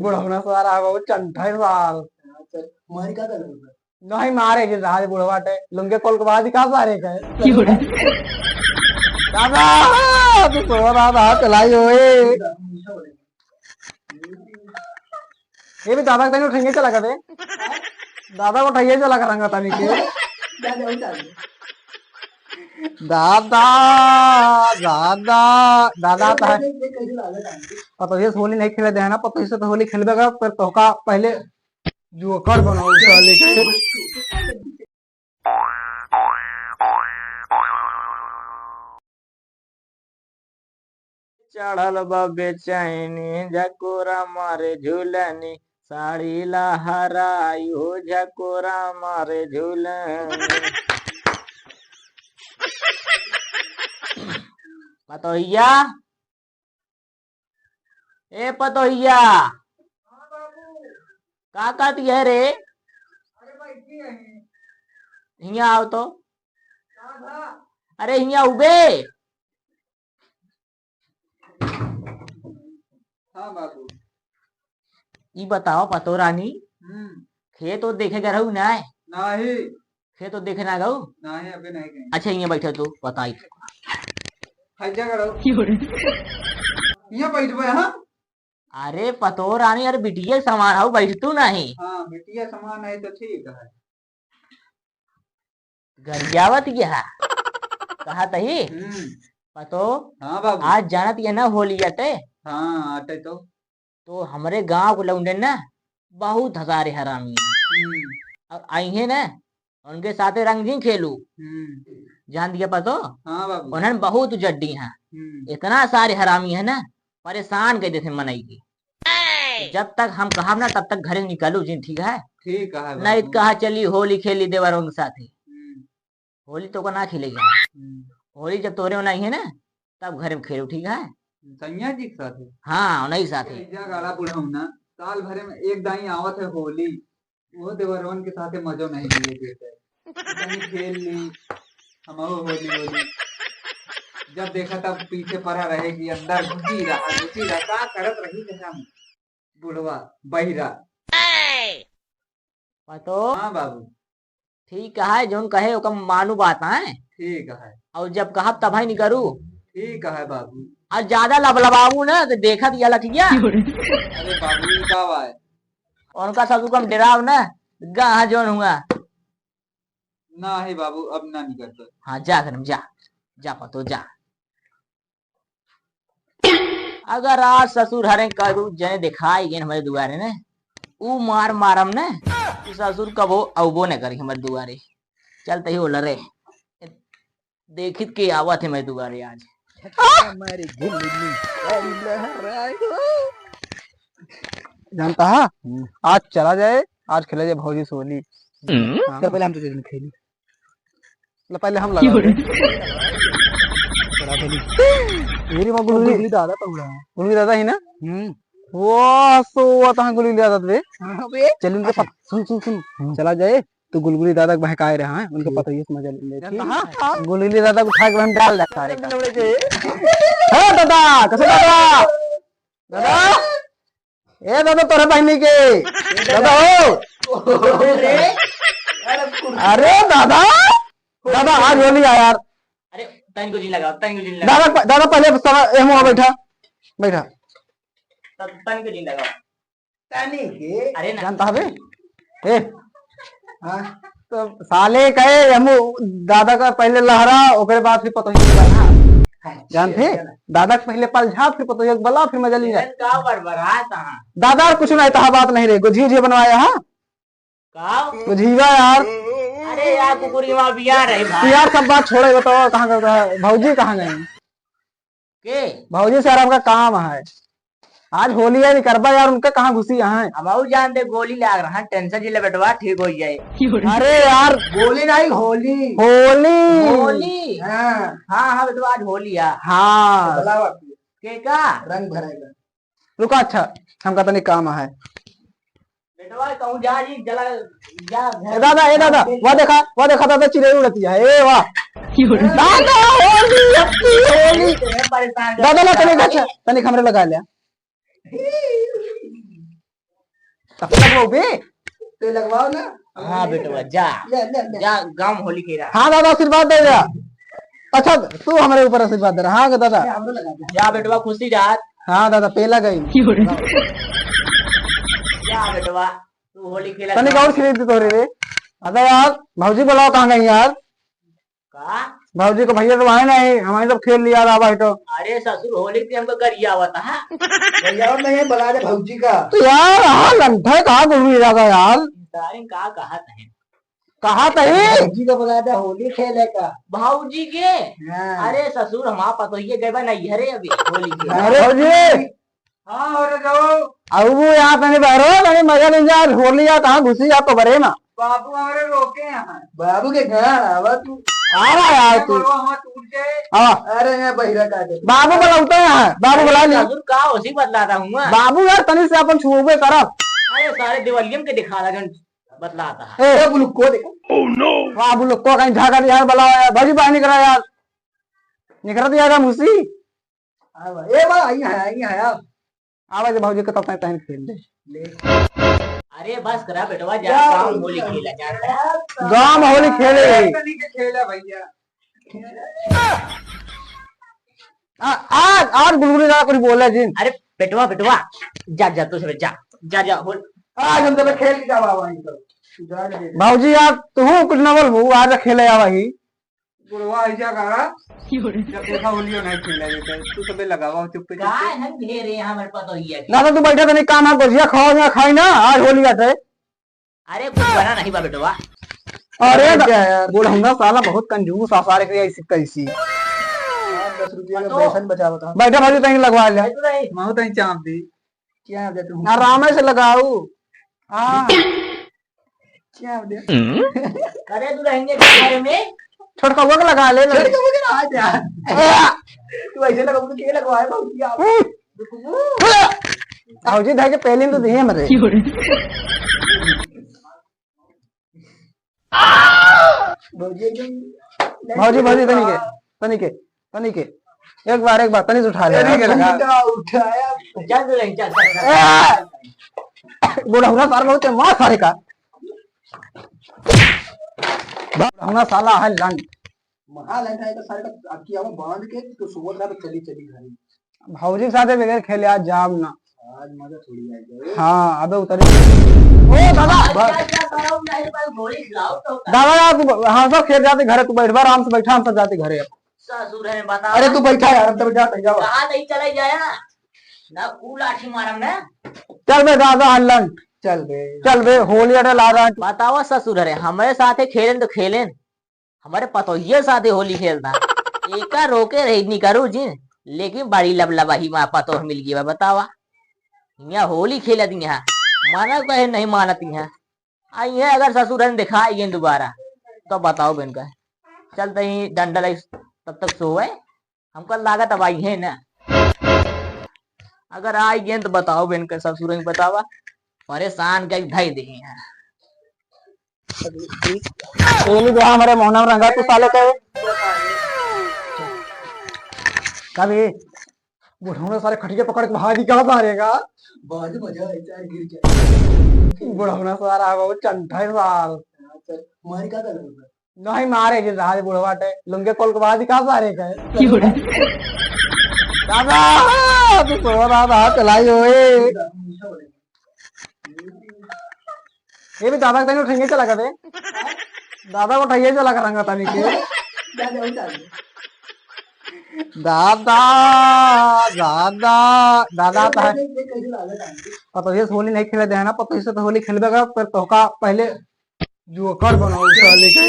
बुढ़वना सारा वो चंठा साल मारी का था नहीं मारे के राज बुढ़वाटे लुंगे कोल के बाद का सारे का दादा तू सो रहा था चलाई ओए ये भी दादा तेन उठेंगे चला कर दे दादा को उठाइए चला करेंगे तनी के दादा दादा दादा पता है होली नहीं खेले देना पता है तो होली खेलबेगा पर तोका पहले जोकर बनाओ साले के चढ़ल बा बेचैनी झकोरा मारे झूलनी साड़ी लहराई हो झकोरा मारे झूलनी पतोहिया ए पतोहिया का काटी है रे हिया आओ तो अरे हिया उबे हाँ बाबू ई बताओ पतो रानी खेत तो देखे गए रहू ना नहीं खेत तो देखे ना गऊ नहीं अबे नहीं गए अच्छा यहाँ बैठे तू बताई हज्जा करो यहाँ बैठ गए हाँ अरे पतो रानी अरे बिटिया सामान आओ बैठ तू नहीं हाँ बिटिया सामान है तो ठीक है गरियावत यह कहा तही पतो हाँ बाबू आज जानत ये ना होली अटे हाँ आटे तो हमारे गांव को लौंडे ना बहुत हजारे हरामी और आई है ना उनके साथ रंगीन खेलू जान दिया पतो हाँ बाबू उन्हें बहुत जड्डी है इतना सारे हरामी है ना परेशान कर देते मनई की जब तक हम कहा ना तब तक घरे निकलू जी ठीक है ठीक है नहीं कहा चली होली खेली देवरों के साथ ही होली तो को ना खेलेगी होली जब तोरे नहीं है ना तब घरे में खेलू ठीक है सैया जी के साथ हाँ नहीं साथ ही गाड़ा बुढ़ाऊ ना साल भरे में एक दाई आवत है होली वो देवरवन के साथ मजो नहीं लिए देते खेल ली हम होली होली जब देखा तब पीछे पड़ा रहेगी अंदर घुसी रहा का करत रही जैसा बुढ़वा बहिरा पतो हाँ बाबू ठीक है जो कहे वो मानू बात है ठीक है और जब कहा तब ही नहीं करू ठीक है बाबू और ज्यादा लबलबाबू ना तो देखा दिया लठिया अरे बाबू का है उनका सब कम डराव ना गाह जोन हुआ ना है बाबू अब ना नहीं करते हाँ जा कर जा जा पतो जा अगर आज ससुर हरे करू जने दिखाई गए हमारे दुआरे ने ऊ मार मारम ने ससुर कबो अबो न करी हमारे दुआरे चलते ही बोल रे देखित के आवत है मेरे दुआरे आज जानता है आज चला जाए आज खेला जाए भौजी से होली चल पहले हम तो खेली पहले हम मेरी मां गुलगुली दादा पकड़ा गुलगुली दादा ही ना वो सो वता गुलगुली दादा बे चल उनके सुन सुन सुन चला जाए तो गुलगुली दादा को बहकाए रहा है उनके पता ये मजा ले गुलगुली दादा को उठा के हम डाल देता है दादा कैसे दादा दादा ए दादा तोरे बहनी के दादा हो अरे दादा दादा आज होली आ यार अरे तन को जी लगाओ तन को जी लगाओ दादा दादा पहले एमो बैठा बैठा तन को जी लगाओ तानी के अरे जानता है ए हाँ तो साले कहे हम दादा का पहले लहरा ओकरे बाद फिर पतो जानते दादा के पहले पल झा फिर पतो बला फिर मजा ली जाए का बरबरा था दादा कुछ नहीं था बात नहीं रे गुझी जी बनवाया हाँ का गुझीवा यार अरे यार कुकुरी मां बिया रही भाई यार सब बात छोड़े बताओ कहाँ करता है भौजी कहाँ गए के भौजी से यार आपका काम है आज होली है करबा यार उनका कहाँ घुसी यहाँ है हम जानते गोली लग रहा है टेंशन जिले बेटवा ठीक हो जाए अरे यार गोली नहीं होली होली होली हाँ हाँ हाँ बेटवा आज होली है हाँ के का रंग भरेगा रुका अच्छा हमका तो नहीं काम है बेटवा कहूँ जा जी जला जा ए दादा वो देखा दादा चिड़ै उड़ती है ए वाह दादा होली परेशान दादा ला तनिक हमरे लगा लिया तब लगवाओ बे। तो लगवाओ ना। हाँ बेटवा जा ले ले ले। जा गांव में होली खेला। हाँ दादा आशीर्वाद दे जा। अच्छा तू हमारे ऊपर आशीर्वाद दे रहा। हाँ दादा। हमरो लगा दे। जा बेटवा खुशी रात। हाँ दादा पेला गई। जा बेटवा तू होली खेला। तनिक और खरीद तो रे। अरे यार भाजी बुलाओ कहाँ गई यार। का भाजी को भैया तो आए नहीं, हमारे सब खेल लिया था भाई तो। अरे ससुर होली के हमको गरिया हुआ था। भैया और नहीं बुला दे भौजी का। तो यार हाँ लंठे कहाँ गुल जाता यार। सारे का कहा है कहा तही भौजी का बुला दे होली खेले का। भाऊजी के। हाँ। अरे ससुर हमारा पतो ये गए नहीं हरे अभी होली के। अरे भाजी हाँ और जाओ। अब वो यहाँ तनी बहरो तनी मजा नहीं जा होली या कहाँ घुसी जा तो बरे ना। बाबू हमारे रोके यहाँ। बाबू के घर आवा तू। आ रहा यार तू। हम टूट जाए। हाँ अरे यहाँ बहिरा काटे। बाबू बुलाते हैं, बाबू बुला लिया। ससुर का उसी बतलाता हूँ मैं। बाबू यार तनी से अपन छुओगे करब। अरे सारे दिवालियम के दिखा रहा जन बतलाता है। ए बुलुक को देखो। बाबू लोग को कहीं झाका यार बुलाओ यार, भाजी बाहर निकला यार। निकल दिया मुसी। ए बा आई है आप। आवाज भाजी को तब तक खेल दे। अरे बस करा बेटवा जा गांव में होली खेला जा। गाँव में होली खेले। खेला भैया। आज आज बुलबुली दादा कुछ बोला जी। अरे बेटवा बेटवा जा जा तू सब जा जा जा होल। आज हम तो खेल के जावा वहीं तो। जा दे। भाजी यार तू कुछ न बोल आज खेले आ वही। बुढ़वा ऐसा करा। जब देखा होली नहीं खेला जाता है तू सबे लगावा चुप पे। काय हम घेरे यहाँ मेरे पतो ही है। ना तो तू बैठा तो नहीं काम है गोजिया खाओ या खाई ना आज होली आते। अरे कुछ बना नहीं बा बेटवा। अरे बोल हम साला बहुत कंजूस आसारे के ऐसी कैसी। 10 रुपया का बेसन बचा बता। बैठा भाजी तहीं लगवा ले। माहू तई चाप दी। क्या दे तू। आराम से लगाऊ। हाँ क्या दे। अरे तू रहेंगे घर में। छोटका हुआ लगा ले। छोड़ के मुझे आज यार। तू ऐसे लगा मुझे के लगवाए भौजी आप। भाजी भाई के पहले तो दिए मरे। भौजी एकदम। भाजी भाजी तनी के एक बार तनी से उठा ले। उठाया। चल तू रहेंगे चल। बुढ़ा हुआ सारा बहुत मार सारे का। बुढ़ा साला है लंड। महाल है तो सारे का आपकी आवाज बांध के तो सुबह रात चली घर। भाजी के साथ बगैर खेले आज जाम ना। आज मजा थोड़ी आएगा। हाँ अबे उतरी। ओ दादा होली खिलाओ तो दादा यार तू हाँ सब खेल जाते घरे, तू बैठ आराम से बैठा हम सब जाते घरे। ससुर है बता। अरे तू बैठा यार तब जाते जाओ। कहाँ नहीं चले जाया ना कू लाठी मारम ना। चल बे दादा हल्लन चल बे होली अटे ला रहा। बताओ ससुर है हमारे साथ खेलें तो खेलें। हमारे पतोहिए साथ होली खेलता एका रोके रही नहीं करू जी। लेकिन बड़ी लबलबाही माँ पतो मिल गई बतावा। यहाँ होली खेलत यहाँ माना कहे नहीं मानती हैं। आई है अगर ससुर ने दिखाई दोबारा तो बताओ बहन का चलते ही डंडल तब तक सोए हमको लागत अब आई है ना। अगर आई गए तो बताओ बहन का ससुर ने बतावा परेशान कर ढाई दे हैं। होली जो हमारे मोहना में रंगा तू साले कहे कभी बुढ़ा सारे खटिया पकड़ के भागी क्या मारेगा। बहुत मजा आएगा गिर जाए। बुढ़ा सारा बहुत चंठा है साल। मारी का कर नहीं मारे गिर रहा है बुढ़वा लुंगे कोल के बाद कहा सारे कहे। दादा तू सो रहा था चलाई होए। ये भी दादा को ठेंगे चला कर दादा को ठैया चला करेंगे तनी के। दादा दादा दादा पतो ये होली नहीं खेले देना पतो से तो होली खेलबेगा पर तोका पहले जुकर बनाओ साले के।